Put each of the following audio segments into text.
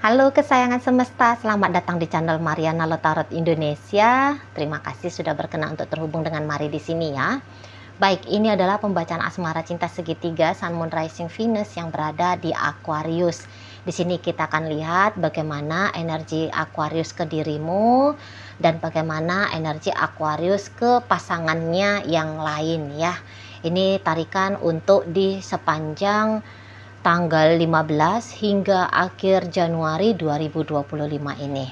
Halo kesayangan semesta, selamat datang di channel Mariana Lotarot Indonesia. Terima kasih sudah berkenan untuk terhubung dengan Mari di sini ya. Baik, ini adalah pembacaan asmara cinta segitiga Sun Moon Rising Venus yang berada di Aquarius. Di sini kita akan lihat bagaimana energi Aquarius ke dirimu dan bagaimana energi Aquarius ke pasangannya yang lain ya. Ini tarikan untuk di sepanjang tanggal 15 hingga akhir Januari 2025 ini.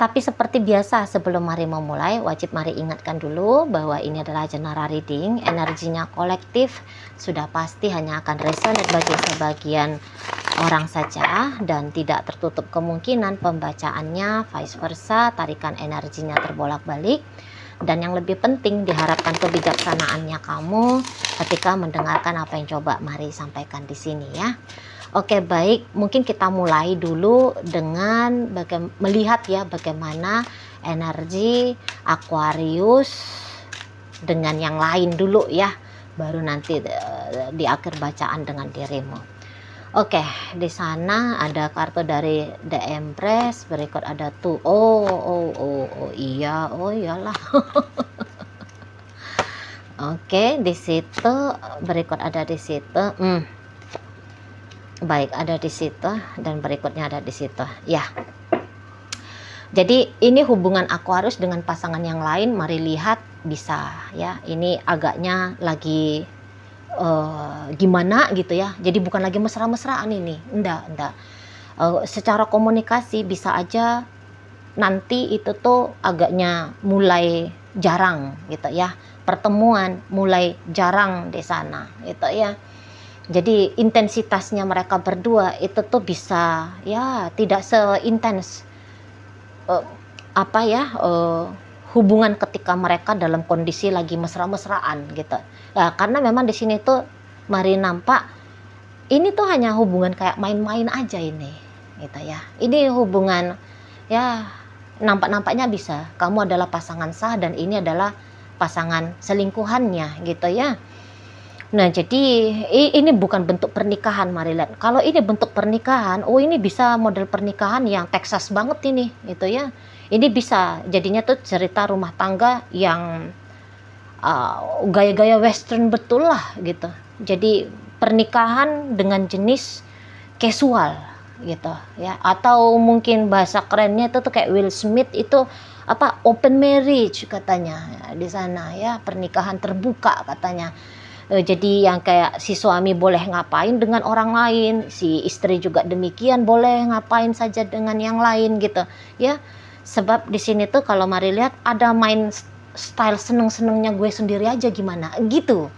Tapi seperti biasa sebelum Mari memulai, wajib Mari ingatkan dulu bahwa ini adalah general reading, energinya kolektif, sudah pasti hanya akan resonate bagi sebagian orang saja dan tidak tertutup kemungkinan pembacaannya vice versa, tarikan energinya terbolak-balik. Dan yang lebih penting, diharapkan kebijaksanaannya kamu ketika mendengarkan apa yang coba Mari sampaikan di sini ya. Oke, baik, mungkin kita mulai dulu dengan melihat ya bagaimana energi Aquarius dengan yang lain dulu ya, baru nanti di akhir bacaan dengan dirimu. Oke, di sana ada kartu dari The Empress, berikut ada tuh. Oh iyalah. Oke, di situ berikut ada di situ. Baik, ada di situ dan berikutnya ada di situ. Ya. Jadi ini hubungan Aquarius dengan pasangan yang lain, mari lihat bisa ya. Ini agaknya lagi gimana gitu ya, jadi bukan lagi mesra-mesraan ini, enggak. Secara komunikasi bisa aja nanti itu tuh agaknya mulai jarang gitu ya, pertemuan mulai jarang di sana gitu ya. Jadi intensitasnya mereka berdua itu tuh bisa ya tidak seintens hubungan ketika mereka dalam kondisi lagi mesra-mesraan gitu. Nah, karena memang di sini tuh Mari nampak ini tuh hanya hubungan kayak main-main aja ini gitu ya. Ini hubungan ya nampak-nampaknya bisa kamu adalah pasangan sah dan ini adalah pasangan selingkuhannya gitu ya. Nah, jadi ini bukan bentuk pernikahan, Mari lihat. Kalau ini bentuk pernikahan, ini bisa model pernikahan yang Texas banget ini gitu ya. Ini bisa jadinya tuh cerita rumah tangga yang gaya-gaya western betul lah gitu. Jadi pernikahan dengan jenis casual gitu ya, atau mungkin bahasa kerennya itu tuh kayak Will Smith itu open marriage katanya di sana ya, pernikahan terbuka katanya. Jadi yang kayak si suami boleh ngapain dengan orang lain, si istri juga demikian boleh ngapain saja dengan yang lain gitu ya. Sebab di sini tuh kalau Mari lihat ada main style seneng-senengnya gue sendiri aja gimana gitu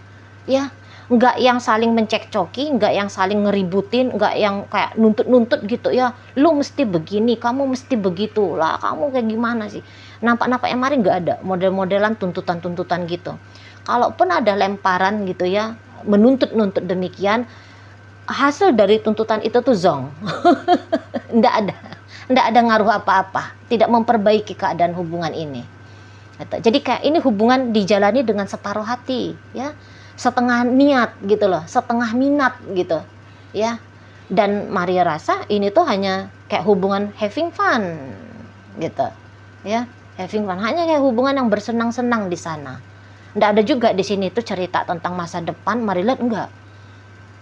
ya, nggak yang saling mencekcoki, nggak yang saling ngeributin, nggak yang kayak nuntut-nuntut gitu ya, lu mesti begini, kamu mesti begitu lah, kamu kayak gimana sih, nampak-nampaknya Mari nggak ada model-modelan tuntutan-tuntutan gitu. Kalaupun ada lemparan gitu ya, menuntut-nuntut demikian, hasil dari tuntutan itu tuh zong. Nggak ada ngaruh apa-apa, tidak memperbaiki keadaan hubungan ini. Jadi kayak ini hubungan dijalani dengan separuh hati ya, setengah niat gitu loh, setengah minat gitu ya. Dan Maria rasa ini tuh hanya kayak hubungan having fun gitu ya, having fun, hanya kayak hubungan yang bersenang-senang di sana. Nggak ada juga di sini tuh cerita tentang masa depan, Mari lihat enggak.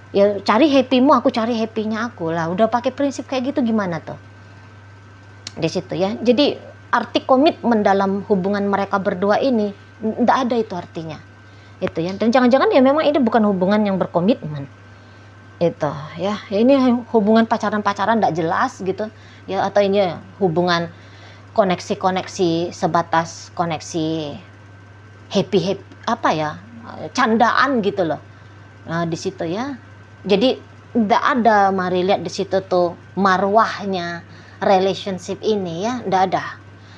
Ya cari happymu, aku cari happynya aku lah. Udah pakai prinsip kayak gitu gimana tuh? Di situ ya. Jadi arti komitmen dalam hubungan mereka berdua ini nggak ada itu artinya. Itu ya. Dan jangan-jangan ya memang ini bukan hubungan yang berkomitmen. Itu ya. Ini hubungan pacaran-pacaran nggak jelas gitu. Ya, atau ini hubungan koneksi-koneksi sebatas koneksi happy candaan gitu loh. Nah, di situ ya. Jadi enggak ada Mari lihat di situ tuh marwahnya relationship ini ya, enggak ada.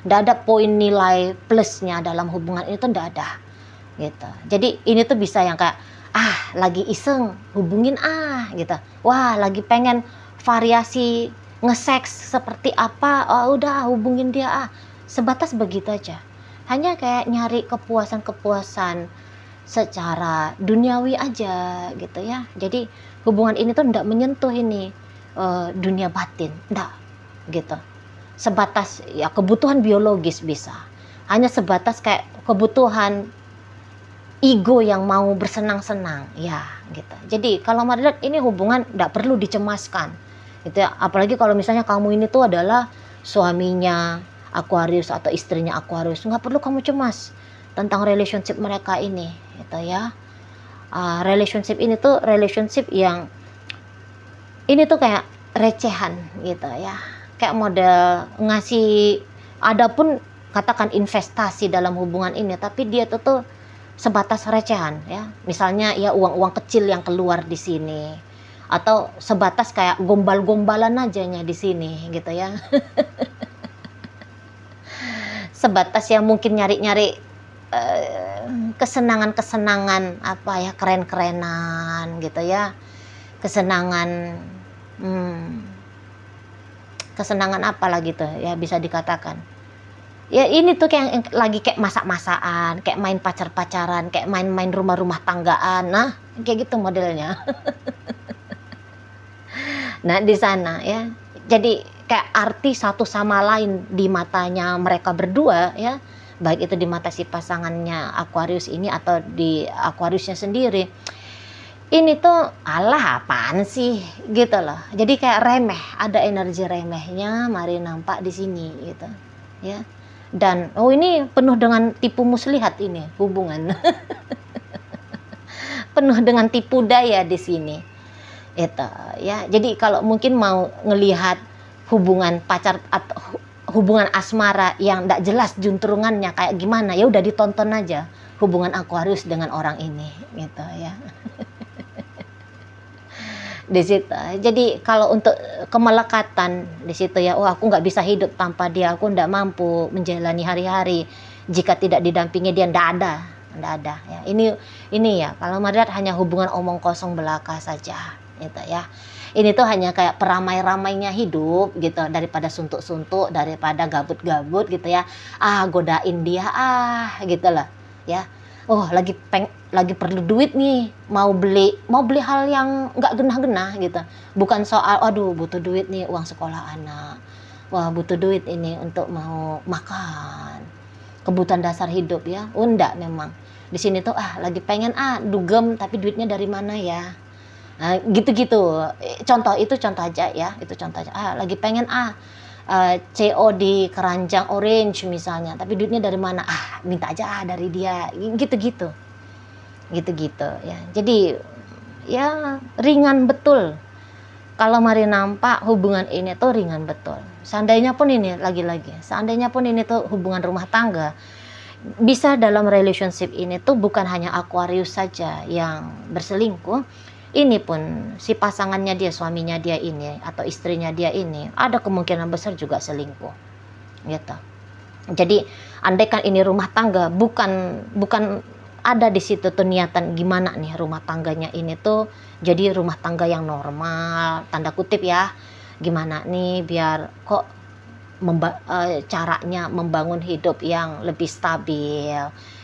Enggak ada poin nilai plusnya dalam hubungan itu, enggak ada. Gitu. Jadi ini tuh bisa yang kayak lagi iseng hubungin gitu. Wah, lagi pengen variasi nge-seks seperti apa, udah hubungin dia sebatas begitu aja. Hanya kayak nyari kepuasan-kepuasan secara duniawi aja gitu ya. Jadi hubungan ini tuh enggak menyentuh ini dunia batin, enggak. gitu. Sebatas ya kebutuhan biologis bisa. Hanya sebatas kayak kebutuhan ego yang mau bersenang-senang, ya gitu. Jadi kalau Mari lihat ini hubungan tidak perlu dicemaskan, gitu ya. Apalagi kalau misalnya kamu ini tuh adalah suaminya Aquarius atau istrinya Aquarius, nggak perlu kamu cemas tentang relationship mereka ini, gitu ya. Relationship ini tuh relationship yang ini tuh kayak recehan, gitu ya. Kayak model ngasih, adapun katakan investasi dalam hubungan ini, tapi dia tuh sebatas recehan ya. Misalnya ya uang-uang kecil yang keluar di sini atau sebatas kayak gombal-gombalan ajanya di sini gitu ya. Sebatas ya mungkin nyari-nyari kesenangan-kesenangan apa ya, keren-kerenan gitu ya. Kesenangan kesenangan apa lah gitu ya bisa dikatakan. Ya ini tuh kayak lagi kayak masak-masakan, kayak main pacar-pacaran, kayak main-main rumah-rumah tanggaan. Nah, kayak gitu modelnya. Nah, di sana ya. Jadi kayak arti satu sama lain di matanya mereka berdua ya. Baik itu di mata si pasangannya Aquarius ini atau di Aquariusnya sendiri. Ini tuh alah apaan sih gitu loh. Jadi kayak remeh, ada energi remehnya mari nampak di sini gitu. Ya. Dan ini penuh dengan tipu muslihat ini hubungan. Penuh dengan tipu daya di sini. Itu ya. Jadi kalau mungkin mau ngelihat hubungan pacar atau hubungan asmara yang enggak jelas juntrungannya kayak gimana, ya udah ditonton aja hubungan Aquarius dengan orang ini gitu ya. Di situ. Jadi kalau untuk kemelekatan di situ ya, aku nggak bisa hidup tanpa dia, aku nggak mampu menjalani hari-hari jika tidak didampingi dia, nggak ada ya. Ini ya kalau melihat hanya hubungan omong kosong belaka saja gitu ya. Ini tuh hanya kayak peramai-ramainya hidup gitu, daripada suntuk-suntuk, daripada gabut-gabut gitu ya. Godain dia gitu lah ya. Lagi perlu duit nih, mau beli hal yang nggak genah-genah gitu. Bukan soal butuh duit nih, uang sekolah anak, butuh duit ini untuk mau makan, kebutuhan dasar hidup ya. Enggak, memang di sini tuh lagi pengen dugem, tapi duitnya dari mana ya. Nah, gitu-gitu. Contoh aja ya, itu contoh aja. Lagi pengen CO di keranjang orange misalnya, tapi duitnya dari mana? Minta aja dari dia, gitu-gitu ya. Jadi ya ringan betul kalau mari nampak hubungan ini tuh ringan betul. Seandainya pun ini tuh hubungan rumah tangga, bisa dalam relationship ini tuh bukan hanya Aquarius saja yang berselingkuh. Ini pun si pasangannya dia, suaminya dia ini atau istrinya dia ini ada kemungkinan besar juga selingkuh gitu. Jadi andaikan ini rumah tangga, bukan ada di situ tuh niatan gimana nih rumah tangganya ini tuh jadi rumah tangga yang normal, tanda kutip ya, gimana nih biar kok caranya membangun hidup yang lebih stabil,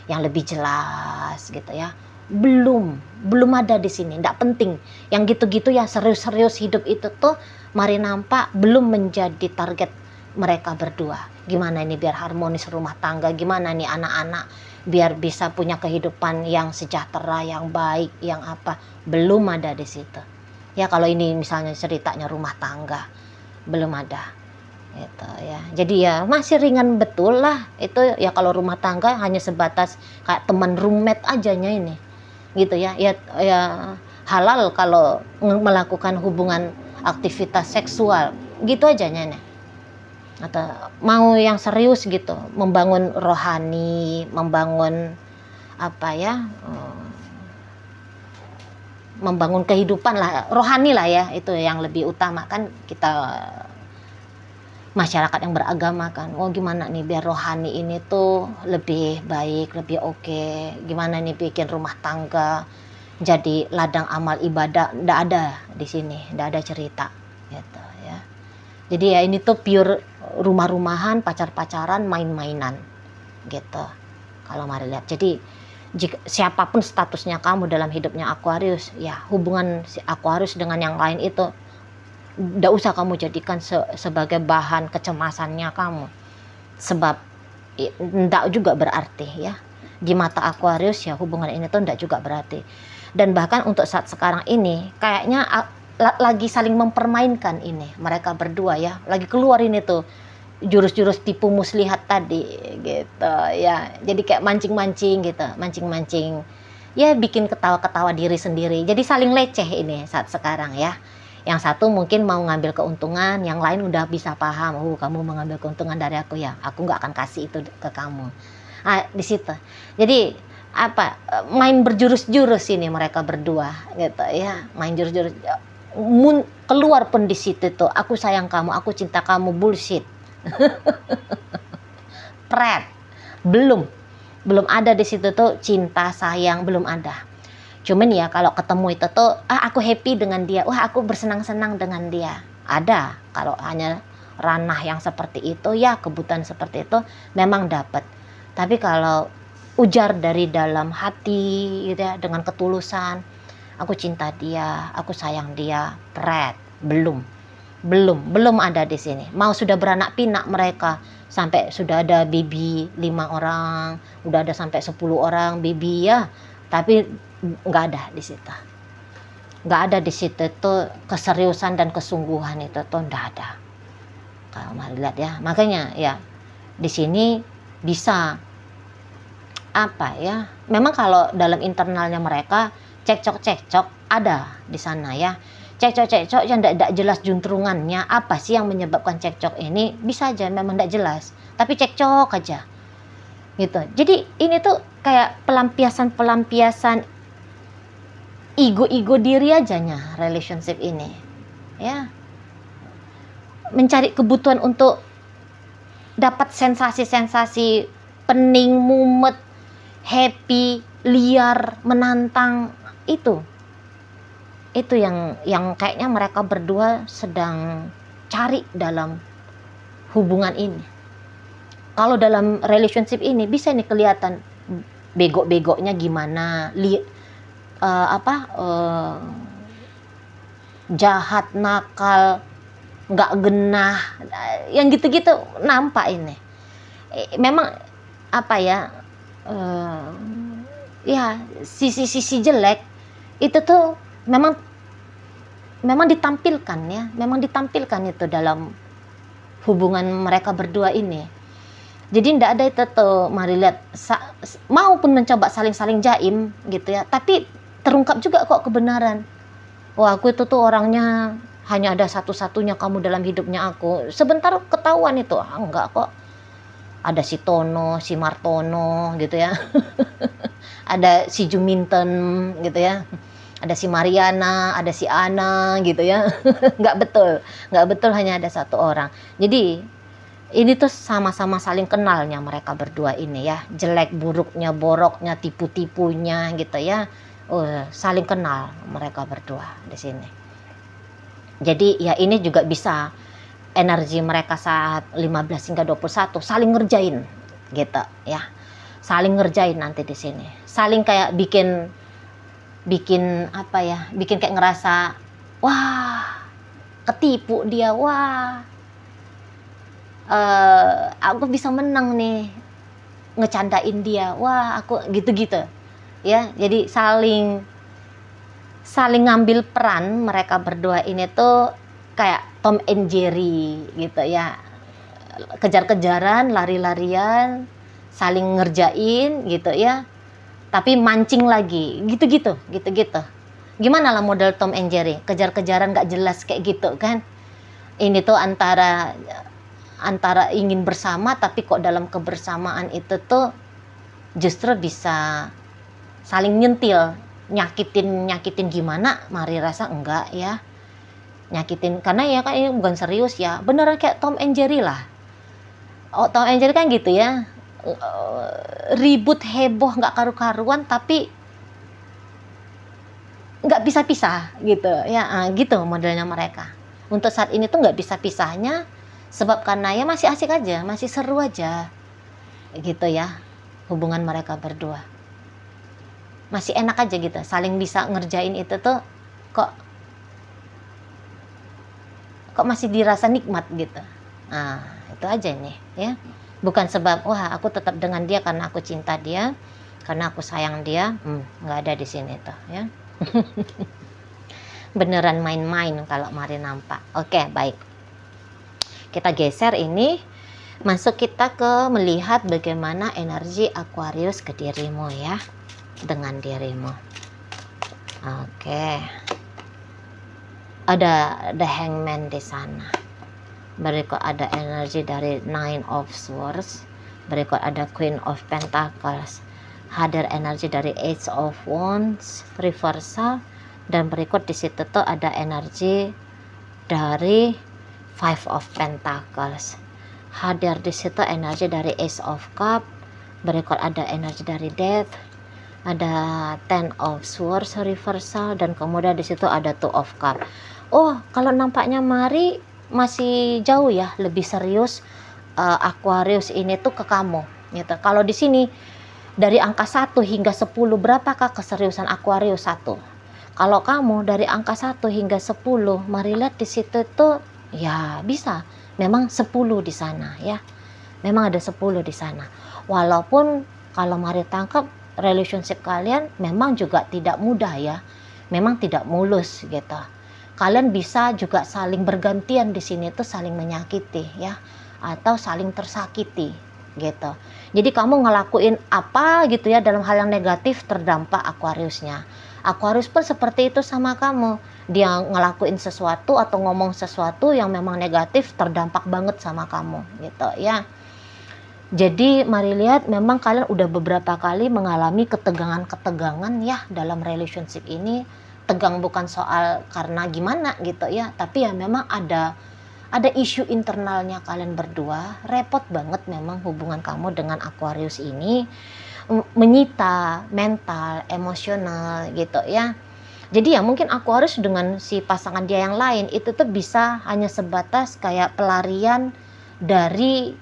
yang lebih jelas gitu ya. Belum ada di sini, enggak penting. Yang gitu-gitu ya, serius-serius hidup itu tuh mari nampak belum menjadi target mereka berdua. Gimana ini biar harmonis rumah tangga, gimana nih anak-anak biar bisa punya kehidupan yang sejahtera, yang baik, yang apa, belum ada di situ. Ya kalau ini misalnya ceritanya rumah tangga, belum ada. Gitu ya. Jadi ya masih ringan betul lah. Itu ya kalau rumah tangga hanya sebatas kayak teman roommate ajanya ini. Gitu ya. Ya halal kalau melakukan hubungan aktivitas seksual. Gitu aja nih. Atau mau yang serius gitu, membangun rohani, membangun membangun kehidupan lah, rohani lah ya, itu yang lebih utama kan kita masyarakat yang beragama kan. Gimana nih biar rohani ini tuh lebih baik, lebih oke. Gimana nih bikin rumah tangga jadi ladang amal ibadah, ndak ada di sini, ndak ada cerita gitu ya. Jadi ya ini tuh pure rumah-rumahan, pacar-pacaran, main-mainan gitu kalau mari lihat. Jadi jika siapapun statusnya kamu dalam hidupnya Aquarius, ya hubungan si Aquarius dengan yang lain itu Nggak usah kamu jadikan sebagai bahan kecemasannya kamu, sebab nggak juga berarti ya di mata Aquarius ya, hubungan ini tuh nggak juga berarti. Dan bahkan untuk saat sekarang ini kayaknya lagi saling mempermainkan ini mereka berdua ya, lagi keluar ini tuh jurus-jurus tipu muslihat tadi gitu ya. Jadi kayak mancing-mancing gitu, mancing-mancing ya, bikin ketawa-ketawa diri sendiri. Jadi saling leceh ini saat sekarang ya. Yang satu mungkin mau ngambil keuntungan, yang lain udah bisa paham, kamu mengambil keuntungan dari aku ya, aku nggak akan kasih itu ke kamu. Di situ. Jadi apa, main berjurus-jurus ini mereka berdua gitu ya, main jurus-jurus. Keluar pun di situ tuh, aku sayang kamu, aku cinta kamu, bullshit. Pret. Belum ada di situ tuh cinta sayang, belum ada. Cuman ya kalau ketemu itu tuh, aku happy dengan dia, aku bersenang-senang dengan dia. Ada. Kalau hanya ranah yang seperti itu ya, kebutuhan seperti itu memang dapat. Tapi kalau ujar dari dalam hati gitu ya, dengan ketulusan, aku cinta dia, aku sayang dia, pret, belum ada di sini. Mau sudah beranak pinak mereka, sampai sudah ada baby 5 orang, udah ada sampai 10 orang baby ya, tapi nggak ada di situ. Nggak ada di situ tuh keseriusan dan kesungguhan, itu tuh nggak ada. Kalau mari lihat ya, makanya ya di sini bisa apa ya, memang kalau dalam internalnya mereka cekcok ada di sana ya, cekcok yang tidak jelas juntrungannya apa sih yang menyebabkan cekcok ini, bisa aja memang tidak jelas tapi cekcok aja gitu. Jadi ini tuh kayak pelampiasan ego diri ajanya relationship ini ya, mencari kebutuhan untuk dapat sensasi pening, mumet, happy, liar, menantang. Itu yang kayaknya mereka berdua sedang cari dalam hubungan ini. Kalau dalam relationship ini bisa nih kelihatan bego-begonya gimana, jahat, nakal, nggak genah, yang gitu-gitu nampak ini. Memang apa ya, ya sisi jelek itu tuh memang ditampilkan itu dalam hubungan mereka berdua ini. Jadi ndak ada itu tuh, mari lihat, maupun mencoba saling jaim gitu ya, tapi terungkap juga kok kebenaran. Aku itu tuh orangnya hanya ada satu-satunya kamu dalam hidupnya aku. Sebentar ketahuan itu, enggak kok. Ada si Tono, si Martono gitu ya. Ada si Juminten gitu ya. Ada si Mariana, ada si Ana gitu ya. Nggak betul hanya ada satu orang. Jadi ini tuh sama-sama saling kenalnya mereka berdua ini ya, jelek buruknya, boroknya, tipu-tipunya gitu ya. Saling kenal mereka berdua di sini. Jadi ya ini juga bisa energi mereka saat 15 hingga 21 saling ngerjain gitu ya. Saling ngerjain nanti di sini. Saling kayak bikin apa ya? Bikin kayak ngerasa, wah, ketipu dia, wah. Aku bisa menang nih ngecandain dia, wah aku gitu-gitu ya. Jadi saling ngambil peran mereka berdua ini tuh kayak Tom and Jerry gitu ya, kejar-kejaran, lari-larian, saling ngerjain gitu ya, tapi mancing lagi gitu-gitu. Gimana lah model Tom and Jerry, kejar-kejaran gak jelas kayak gitu kan. Ini tuh antara ingin bersama, tapi kok dalam kebersamaan itu tuh justru bisa saling nyentil, nyakitin gimana, mari rasa enggak ya, nyakitin karena ya kan ini bukan serius ya, beneran kayak Tom and Jerry lah. Tom and Jerry kan gitu ya, ribut heboh nggak karu-karuan tapi nggak bisa pisah gitu ya, gitu modelnya mereka. Untuk saat ini tuh nggak bisa pisahnya, sebab karena ya masih asik aja, masih seru aja gitu ya, hubungan mereka berdua masih enak aja gitu, saling bisa ngerjain itu tuh kok kok masih dirasa nikmat gitu. Nah, itu aja nih ya. Bukan sebab wah aku tetap dengan dia karena aku cinta dia, karena aku sayang dia. Nggak ada di sini tuh ya. Beneran main-main kalau mari nampak. Oke, baik. Kita geser ini, masuk kita ke melihat bagaimana energi Aquarius ke dirimu ya, dengan dirimu. Oke. Ada The Hangman di sana. Berikut ada energi dari Nine of Swords. Berikut ada Queen of Pentacles. Hadir energi dari Age of Wands, reversal. Dan berikut di situ tuh ada energi dari Five of Pentacles. Hadir di situ energi dari Ace of Cup. Berikut ada energi dari Death. Ada Ten of Swords reversal, dan kemudian di situ ada Two of Cup. Oh, kalau nampaknya Mari masih jauh ya, lebih serius Aquarius ini tuh ke kamu gitu. Kalau di sini dari angka 1 hingga 10 berapakah keseriusan Aquarius? 1. Kalau kamu dari angka 1 hingga 10, Mari lihat di situ tuh ya bisa. Memang 10 di sana ya. Memang ada 10 di sana. Walaupun kalau Mari tangkap relationship kalian memang juga tidak mudah ya. Memang tidak mulus gitu. Kalian bisa juga saling bergantian di sini tuh, saling menyakiti ya, atau saling tersakiti gitu. Jadi kamu ngelakuin apa gitu ya dalam hal yang negatif, terdampak Aquariusnya. Aquarius pun seperti itu sama kamu. Dia ngelakuin sesuatu atau ngomong sesuatu yang memang negatif, terdampak banget sama kamu gitu ya. Jadi mari lihat, memang kalian udah beberapa kali mengalami ketegangan-ketegangan ya dalam relationship ini. Tegang bukan soal karena gimana gitu ya, tapi ya memang ada isu internalnya kalian berdua. Repot banget memang hubungan kamu dengan Aquarius ini, menyita mental, emosional gitu ya. Jadi ya mungkin Aquarius dengan si pasangan dia yang lain itu tuh bisa hanya sebatas kayak pelarian dari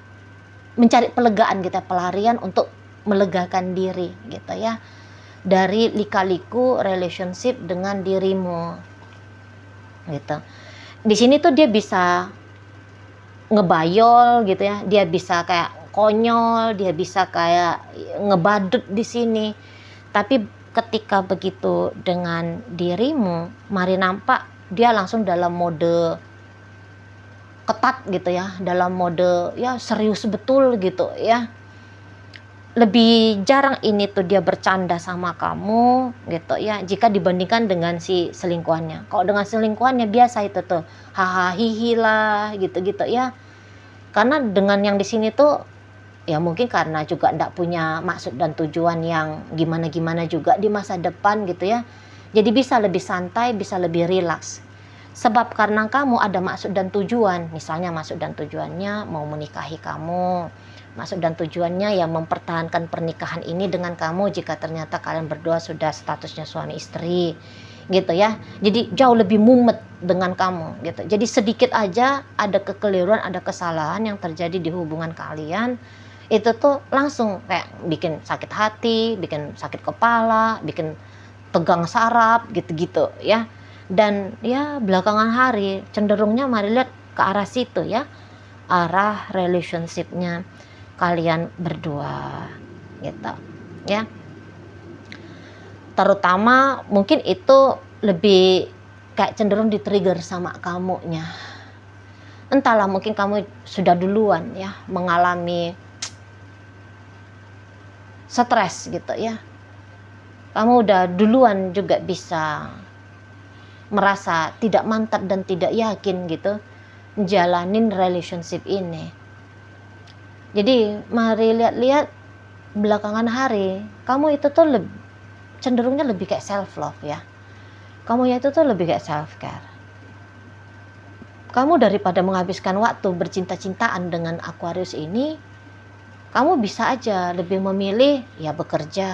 mencari pelegaan gitu ya, pelarian untuk melegakan diri gitu ya, dari lika-liku relationship dengan dirimu gitu. Di sini tuh dia bisa ngebayol gitu ya, dia bisa kayak konyol, dia bisa kayak ngebadut di sini. Tapi ketika begitu dengan dirimu, Mari nampak dia langsung dalam mode ketat gitu ya, dalam mode ya serius betul gitu ya. Lebih jarang ini tuh dia bercanda sama kamu gitu ya, jika dibandingkan dengan si selingkuhannya. Kalau dengan selingkuhannya biasa itu tuh hahaha hihi lah gitu-gitu ya. Karena dengan yang di sini tuh ya mungkin karena juga ndak punya maksud dan tujuan yang gimana-gimana juga di masa depan gitu ya. Jadi bisa lebih santai, bisa lebih rilaks. Sebab karena kamu ada maksud dan tujuan, misalnya maksud dan tujuannya mau menikahi kamu, maksud dan tujuannya ya mempertahankan pernikahan ini dengan kamu jika ternyata kalian berdua sudah statusnya suami istri gitu ya. Jadi jauh lebih mumet dengan kamu gitu. Jadi sedikit aja ada kekeliruan, ada kesalahan yang terjadi di hubungan kalian, itu tuh langsung kayak bikin sakit hati, bikin sakit kepala, bikin tegang saraf gitu-gitu ya. Dan ya belakangan hari cenderungnya Mari lihat ke arah situ ya, arah relationshipnya kalian berdua gitu ya. Terutama mungkin itu lebih kayak cenderung di-trigger sama kamunya. Entahlah, mungkin kamu sudah duluan ya mengalami stres gitu ya. Kamu udah duluan juga bisa merasa tidak mantap dan tidak yakin gitu jalanin relationship ini. Jadi Mari lihat-lihat belakangan hari kamu itu tuh cenderungnya lebih kayak self love ya. Kamu itu tuh lebih kayak self care. Kamu daripada menghabiskan waktu bercinta-cintaan dengan Aquarius ini, kamu bisa aja lebih memilih ya bekerja.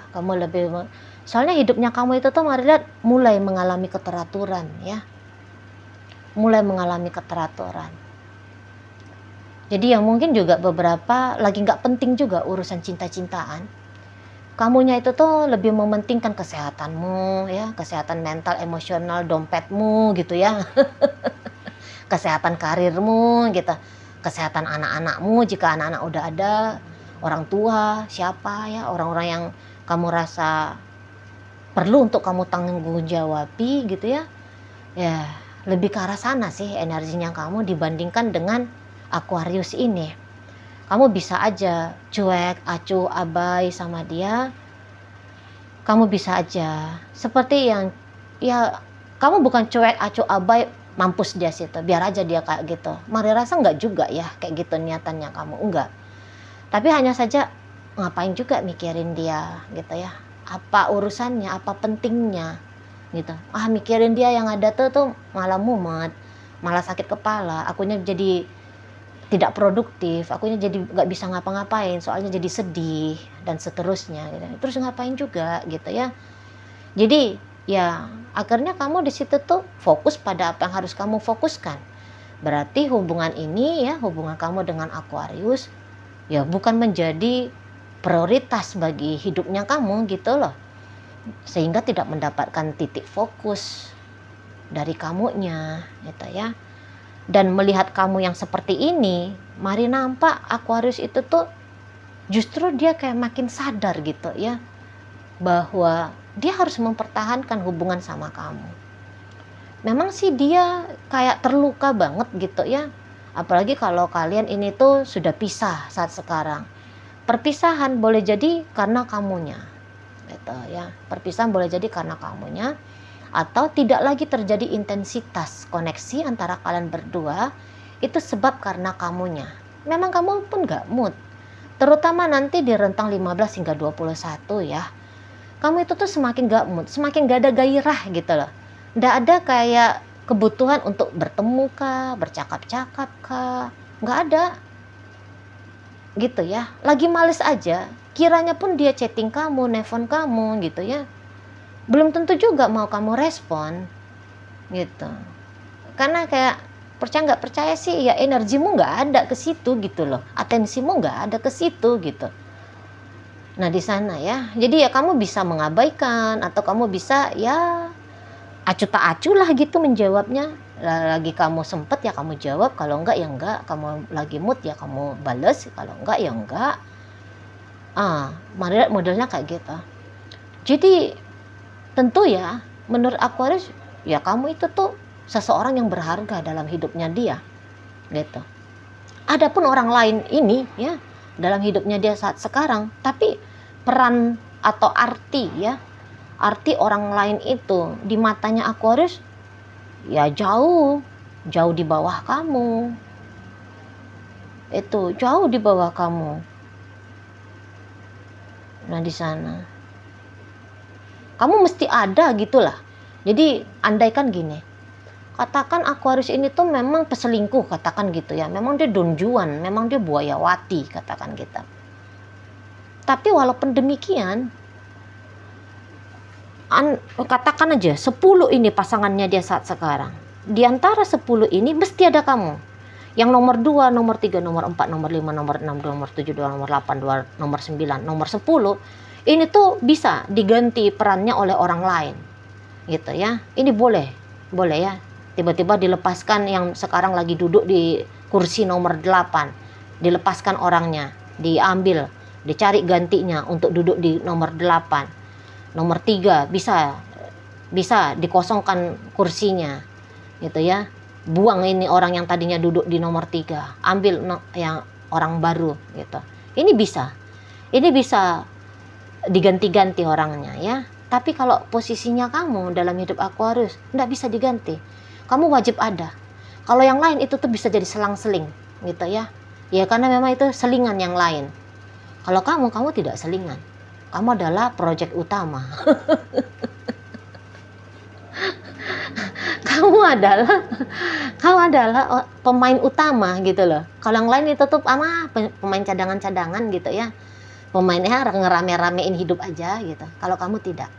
Kamu lebih soalnya hidupnya kamu itu tuh Mari lihat mulai mengalami keteraturan ya. Mulai mengalami keteraturan. Jadi yang mungkin juga beberapa lagi nggak penting juga urusan cinta-cintaan. Kamunya itu tuh lebih mementingkan kesehatanmu ya, kesehatan mental, emosional, dompetmu gitu ya. kesehatan karirmu gitu, kesehatan anak-anakmu jika anak-anak udah ada, orang tua, siapa ya, orang-orang yang kamu rasa perlu untuk kamu tanggung jawabi gitu ya. Ya, lebih ke arah sana sih energinya kamu dibandingkan dengan Aquarius ini. Kamu bisa aja cuek, acuh, abai sama dia. Kamu bisa aja seperti yang ya, kamu bukan cuek, acuh, abai, mampus dia situ, biar aja dia kayak gitu. Mari rasa enggak juga ya kayak gitu niatannya kamu, enggak. Tapi hanya saja ngapain juga mikirin dia gitu ya. Apa urusannya, apa pentingnya gitu. Mikirin dia yang ada tuh malah mumet, malah sakit kepala, akunya jadi tidak produktif, akunya jadi nggak bisa ngapa-ngapain, soalnya jadi sedih dan seterusnya gitu. Terus ngapain juga gitu ya. Jadi ya akhirnya kamu di situ tuh fokus pada apa yang harus kamu fokuskan. Berarti hubungan ini ya, hubungan kamu dengan Aquarius ya bukan menjadi prioritas bagi hidupnya kamu gitu loh. Sehingga tidak mendapatkan titik fokus dari kamunya gitu ya. Dan melihat kamu yang seperti ini, mari nampak Aquarius itu tuh justru dia kayak makin sadar gitu ya, bahwa dia harus mempertahankan hubungan sama kamu. Memang sih dia kayak terluka banget gitu ya, apalagi kalau kalian ini tuh sudah pisah saat sekarang. Perpisahan boleh jadi karena kamunya gitu ya, perpisahan boleh jadi karena kamunya, atau tidak lagi terjadi intensitas koneksi antara kalian berdua, itu sebab karena kamunya. Memang kamu pun gak mood, terutama nanti di rentang 15 hingga 21 ya. Kamu itu tuh semakin gak mood, semakin gak ada gairah gitu loh. Gak ada kayak kebutuhan untuk bertemu kah, bercakap-cakap kah, gak ada gitu ya. Lagi males aja, kiranya pun dia chatting kamu, nelfon kamu gitu ya, belum tentu juga mau kamu respon gitu. Karena kayak percaya nggak percaya sih ya, energimu nggak ada ke situ gitu loh, atensimu nggak ada ke situ gitu. Nah di sana ya, jadi ya kamu bisa mengabaikan atau kamu bisa ya acuh tak acuh lah gitu menjawabnya. Lagi kamu sempet ya kamu jawab, kalau enggak ya enggak. Kamu lagi mood ya kamu bales, kalau enggak ya enggak. Modelnya kayak gitu. Jadi tentu ya, menurut Aquarius, ya kamu itu tuh seseorang yang berharga dalam hidupnya dia, gitu. Adapun orang lain ini ya, dalam hidupnya dia saat sekarang, tapi peran atau arti ya, arti orang lain itu di matanya Aquarius, ya jauh di bawah kamu. Itu jauh di bawah kamu. Nah di sana kamu mesti ada gitulah. Jadi andaikan gini, katakan Aquarius ini tuh memang peselingkuh, katakan gitu ya, memang dia Don Juan, memang dia buayawati, katakan gitu. Tapi walaupun demikian, katakan aja 10 ini pasangannya dia saat sekarang, di antara 10 ini mesti ada kamu. Yang nomor 2, nomor 3, nomor 4, nomor 5, nomor 6, nomor 7, nomor 8, nomor 9, nomor 10, ini tuh bisa diganti perannya oleh orang lain gitu ya. Ini boleh ya, tiba-tiba dilepaskan yang sekarang lagi duduk di kursi nomor 8, dilepaskan orangnya, diambil, dicari gantinya untuk duduk di nomor 8. Nomor 3 bisa dikosongkan kursinya gitu ya, buang ini orang yang tadinya duduk di nomor 3, ambil yang orang baru gitu. Ini bisa diganti-ganti orangnya ya. Tapi kalau posisinya kamu dalam hidup Aquarius, enggak bisa diganti. Kamu wajib ada. Kalau yang lain itu tuh bisa jadi selang-seling gitu ya. Ya karena memang itu selingan yang lain. Kalau kamu tidak selingan. Kamu adalah proyek utama. kamu adalah pemain utama gitu loh. Kalau yang lain itu tuh pemain cadangan-cadangan gitu ya. Pemainnya ngerame-ramein hidup aja gitu. Kalau kamu tidak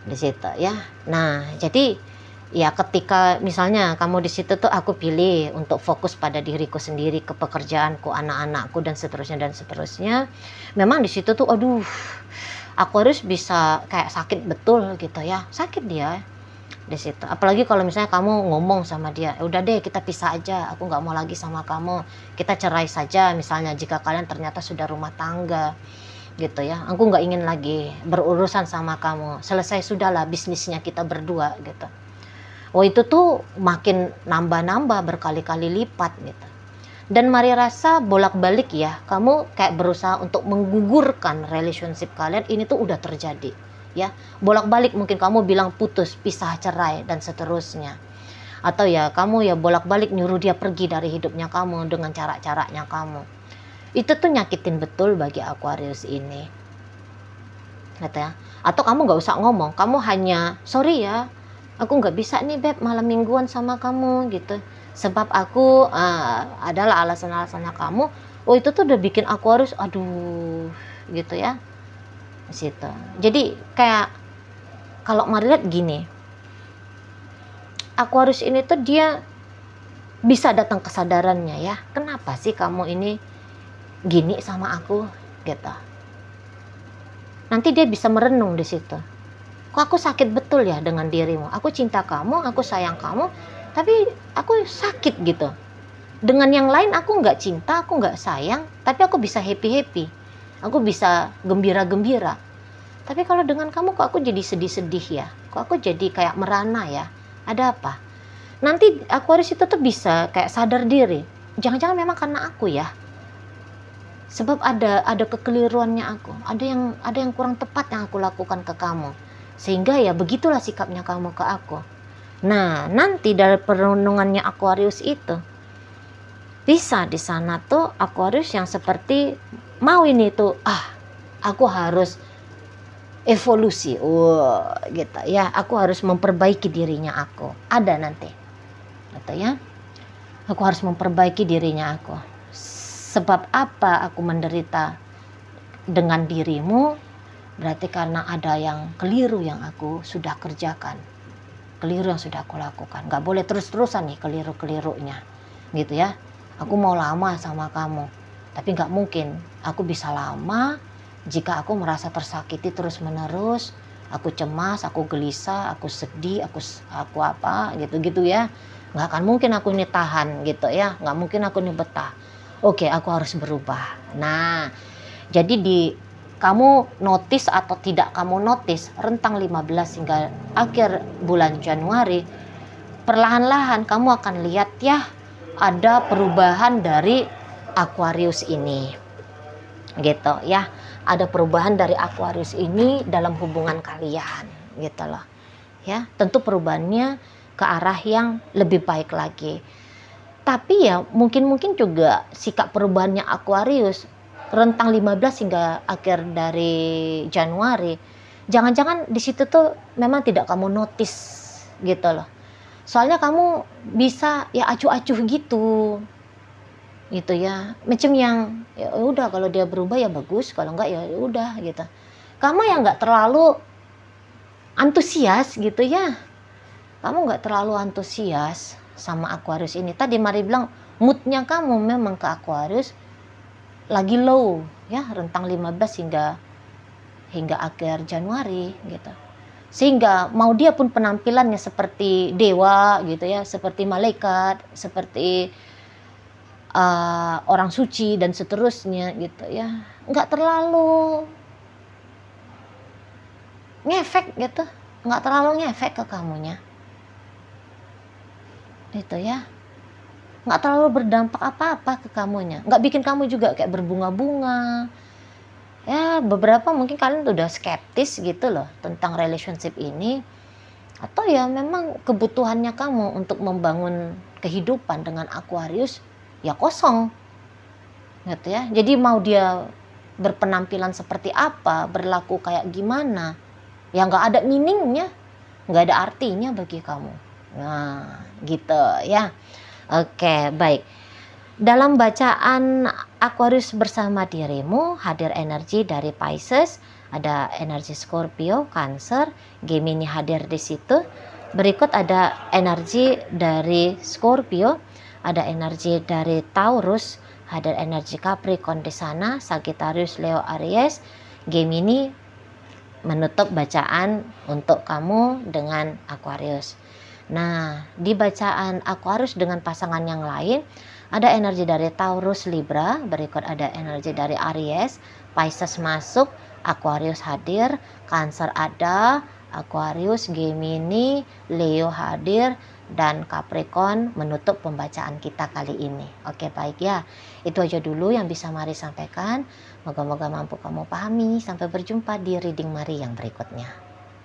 di situ ya. Nah, jadi ya ketika misalnya kamu di situ tuh aku pilih untuk fokus pada diriku sendiri, ke pekerjaanku, anak-anakku dan seterusnya. Memang di situ tuh aduh, Aquarius bisa kayak sakit betul gitu ya. Sakit dia. di situ. Apalagi kalau misalnya kamu ngomong sama dia, udah deh kita pisah aja, aku nggak mau lagi sama kamu, kita cerai saja misalnya, jika kalian ternyata sudah rumah tangga gitu ya, aku nggak ingin lagi berurusan sama kamu, selesai sudahlah bisnisnya kita berdua gitu. Oh itu tuh makin nambah-nambah berkali-kali lipat gitu. Dan mari rasa bolak-balik ya, kamu kayak berusaha untuk menggugurkan relationship kalian, ini tuh udah terjadi ya. Bolak-balik mungkin kamu bilang putus, pisah, cerai dan seterusnya. Atau ya kamu ya bolak-balik nyuruh dia pergi dari hidupnya kamu dengan cara-caranya kamu. Itu tuh nyakitin betul bagi Aquarius ini. Gitu ya. Atau kamu nggak usah ngomong, kamu hanya sorry ya, aku nggak bisa nih beb malam mingguan sama kamu gitu. Sebab aku adalah alasan-alasannya kamu. Oh itu tuh udah bikin Aquarius aduh gitu ya. Situ. Jadi kayak kalau mari lihat gini, Aquarius ini tuh dia bisa datang kesadarannya ya. Kenapa sih kamu ini gini sama aku gitu. Nanti dia bisa merenung di situ. Kok aku sakit betul ya dengan dirimu. Aku cinta kamu, aku sayang kamu, tapi aku sakit gitu. Dengan yang lain aku nggak cinta, aku nggak sayang, tapi aku bisa happy-happy. Aku bisa gembira-gembira. Tapi kalau dengan kamu kok aku jadi sedih-sedih ya. Kok aku jadi kayak merana ya. Ada apa? Nanti Aquarius itu tuh bisa kayak sadar diri. Jangan-jangan memang karena aku ya. Sebab ada kekeliruannya aku. Ada yang kurang tepat yang aku lakukan ke kamu. Sehingga ya begitulah sikapnya kamu ke aku. Nah, nanti dari perenungannya Aquarius itu bisa di sana tuh Aquarius yang seperti mau ini tuh aku harus evolusi. Gitu ya. Aku harus memperbaiki dirinya aku. Ada nanti. Gitu ya. Aku harus memperbaiki dirinya aku. Sebab apa aku menderita dengan dirimu? Berarti karena ada yang keliru yang aku sudah kerjakan. Keliru yang sudah aku lakukan. Gak boleh terus-terusan nih keliru-kelirunya. Gitu ya. Aku mau lama sama kamu. Tapi gak mungkin. Aku bisa lama jika aku merasa tersakiti terus-menerus. Aku cemas, aku gelisah, aku sedih, aku apa gitu-gitu ya. Gak akan mungkin aku ini tahan gitu ya. Gak mungkin aku ini betah. Oke, aku harus berubah. Nah, jadi kamu notice atau tidak kamu notice rentang 15 hingga akhir bulan Januari, perlahan-lahan kamu akan lihat ya ada perubahan dari Aquarius ini. Gitu ya. Ada perubahan dari Aquarius ini dalam hubungan kalian, gitu loh. Ya, tentu perubahannya ke arah yang lebih baik lagi. Tapi ya mungkin juga sikap perubahannya Aquarius rentang 15 hingga akhir dari Januari, jangan-jangan di situ tuh memang tidak kamu notice gitu loh. Soalnya kamu bisa ya acuh-acuh gitu ya. Macam yang ya udah kalau dia berubah ya bagus, kalau enggak ya udah gitu. Kamu yang enggak terlalu antusias gitu ya. Kamu enggak terlalu antusias sama Aquarius ini. Tadi Mari bilang moodnya kamu memang ke Aquarius lagi low ya, rentang 15 hingga akhir Januari gitu. Sehingga mau dia pun penampilannya seperti dewa gitu ya, seperti malaikat, seperti orang suci dan seterusnya gitu ya, nggak terlalu ngefek gitu, nggak terlalu ngefek ke kamunya gitu ya. Nggak terlalu berdampak apa-apa ke kamunya, nggak bikin kamu juga kayak berbunga-bunga ya. Beberapa mungkin kalian udah skeptis gitu loh tentang relationship ini, atau ya memang kebutuhannya kamu untuk membangun kehidupan dengan Aquarius ya kosong gitu ya. Jadi mau dia berpenampilan seperti apa, berlaku kayak gimana ya nggak ada meaningnya, nggak ada artinya bagi kamu. Nah gitu ya. Oke, baik. Dalam bacaan Aquarius bersama dirimu, hadir energi dari Pisces, ada energi Scorpio, Cancer, Gemini hadir di situ. Berikut ada energi dari Scorpio, ada energi dari Taurus, hadir energi Capricorn di sana, Sagittarius, Leo, Aries, Gemini, menutup bacaan untuk kamu dengan Aquarius. Nah, di bacaan Aquarius dengan pasangan yang lain, ada energi dari Taurus Libra, berikut ada energi dari Aries, Pisces masuk, Aquarius hadir, Cancer ada, Aquarius, Gemini, Leo hadir, dan Capricorn menutup pembacaan kita kali ini. Oke, baik ya. Itu aja dulu yang bisa Mari sampaikan. Moga-moga mampu kamu pahami. Sampai berjumpa di reading Mari yang berikutnya.